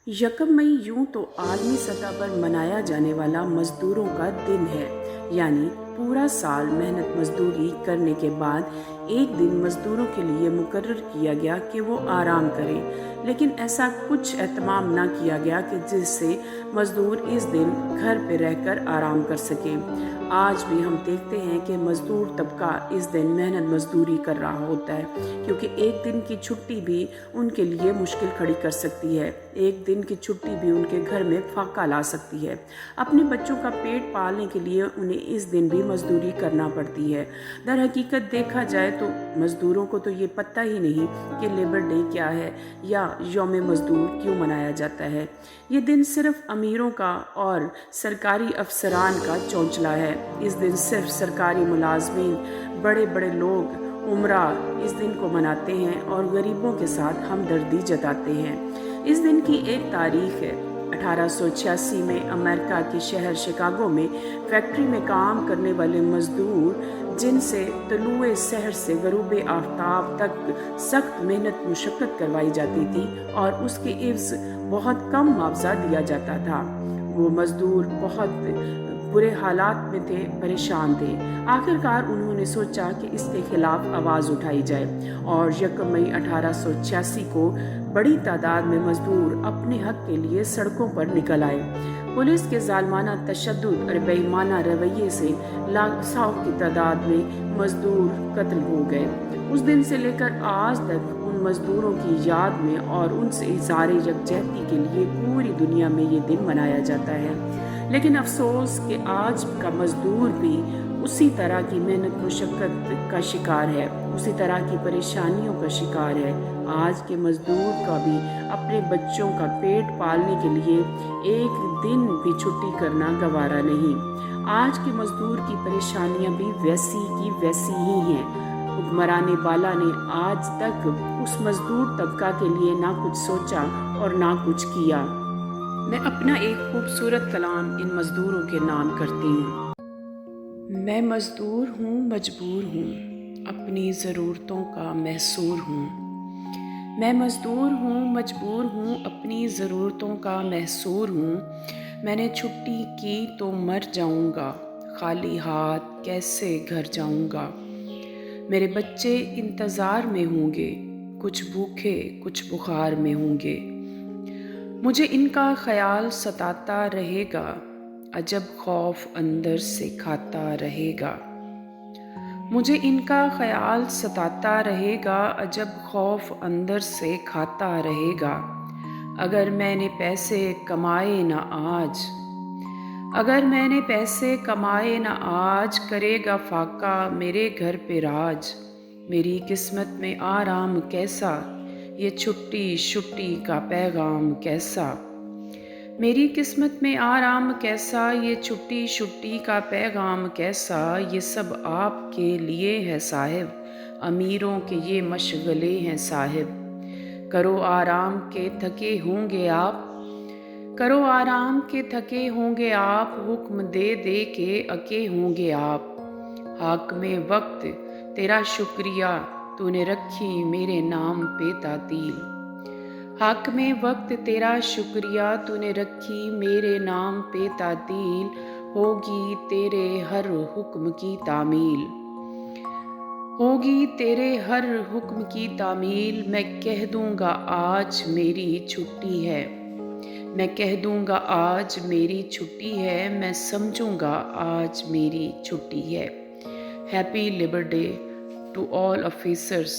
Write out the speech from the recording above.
यकम मई यूं तो आलमी सतह पर मनाया जाने वाला मजदूरों का दिन है, यानी पूरा साल मेहनत मजदूरी करने के बाद एक दिन मजदूरों के लिए मुकर्रर किया गया कि वो आराम करें। लेकिन ऐसा कुछ एहतमाम न किया गया कि जिससे मजदूर इस दिन घर पे रहकर आराम कर सके। आज भी हम देखते हैं कि मजदूर तबका इस दिन मेहनत मजदूरी कर रहा होता है, क्योंकि एक दिन की छुट्टी भी उनके लिए मुश्किल खड़ी कर सकती है। एक दिन की छुट्टी भी उनके घर में फाका ला सकती है। अपने बच्चों का पेट पालने के लिए उन्हें इस दिन भी मजदूरी करना पड़ती है। दर हकीकत देखा जाए तो मजदूरों को तो ये पता ही नहीं कि लेबर डे क्या है या यौम मजदूर क्यों मनाया जाता है। ये दिन सिर्फ अमीरों का और सरकारी अफसरान का चौंचला है। इस दिन सिर्फ सरकारी मुलाजमीन, बड़े बड़े लोग, उमरा इस दिन को मनाते हैं और गरीबों के साथ हमदर्दी जताते हैं। इस दिन की एक तारीख है 1886 में अमेरिका के शहर शिकागो में फैक्ट्री में काम करने वाले मजदूर, जिनसे तलुए सहर से गरूबे आफ्ताब तक सख्त मेहनत मुशक्कत करवाई जाती थी और उसके इव्ज़ बहुत कम मुआवजा दिया जाता था। वो मजदूर बहुत बुरे हालात में थे, परेशान थे। आखिरकार उन्होंने सोचा कि इसके खिलाफ आवाज़ उठाई जाए और 1 मई 1886 को बड़ी तादाद में मजदूर अपने हक के लिए सड़कों पर निकल आए। पुलिस के जालमाना तशद्दुद और बेईमाना रवैये से लाखों की तादाद में मजदूर कत्ल हो गए। उस दिन से लेकर आज तक उन मजदूरों की याद में और उनसे इज़हार यकजहती के लिए पूरी दुनिया में ये दिन मनाया जाता है। लेकिन अफसोस कि आज का मजदूर भी उसी तरह की मेहनत मुशक्कत का शिकार है, उसी तरह की परेशानियों का शिकार है। आज के मजदूर का भी अपने बच्चों का पेट पालने के लिए एक दिन भी छुट्टी करना गवारा नहीं। आज के मजदूर की परेशानियां भी वैसी की वैसी ही हैं। हुक्मरान बाला ने आज तक उस मजदूर तबका के लिए ना कुछ सोचा और ना कुछ किया। मैं अपना एक खूबसूरत कलाम इन मजदूरों के नाम करती हूँ। मैं मजदूर हूँ, मजबूर हूँ, अपनी ज़रूरतों का महसूर हूँ। मैं मजदूर हूँ, मजबूर हूँ, अपनी ज़रूरतों का महसूर हूँ। मैंने छुट्टी की तो मर जाऊँगा, खाली हाथ कैसे घर जाऊँगा। मेरे बच्चे इंतज़ार में होंगे, कुछ भूखे कुछ बुखार में होंगे। मुझे इनका ख्याल सताता रहेगा, अजब खौफ अंदर से खाता रहेगा। मुझे इनका ख्याल सताता रहेगा, अजब खौफ अंदर से खाता रहेगा। अगर मैंने पैसे कमाए ना आज, अगर मैंने पैसे कमाए ना आज, करेगा फाका मेरे घर पे राज। मेरी किस्मत में आराम कैसा, ये छुट्टी छुट्टी का पैगाम कैसा। मेरी किस्मत में आराम कैसा, ये छुट्टी छुट्टी का पैगाम कैसा। ये सब आपके लिए है साहिब, अमीरों के ये मशगले हैं साहिब। करो आराम के थके होंगे आप, करो आराम के थके होंगे आप, हुक्म दे दे के अके होंगे आप। हाकिमे वक्त तेरा शुक्रिया, तूने रखी मेरे नाम पे तातील। हाकिमे वक्त तेरा शुक्रिया, तूने रखी मेरे नाम पे तातील। होगी तेरे हर हुक्म की तामील, होगी तेरे हर हुक्म की तामील। मैं कह दूंगा आज मेरी छुट्टी है, मैं कह दूंगा आज मेरी छुट्टी है। मैं समझूंगा आज मेरी छुट्टी है। Happy Libre day to all officers.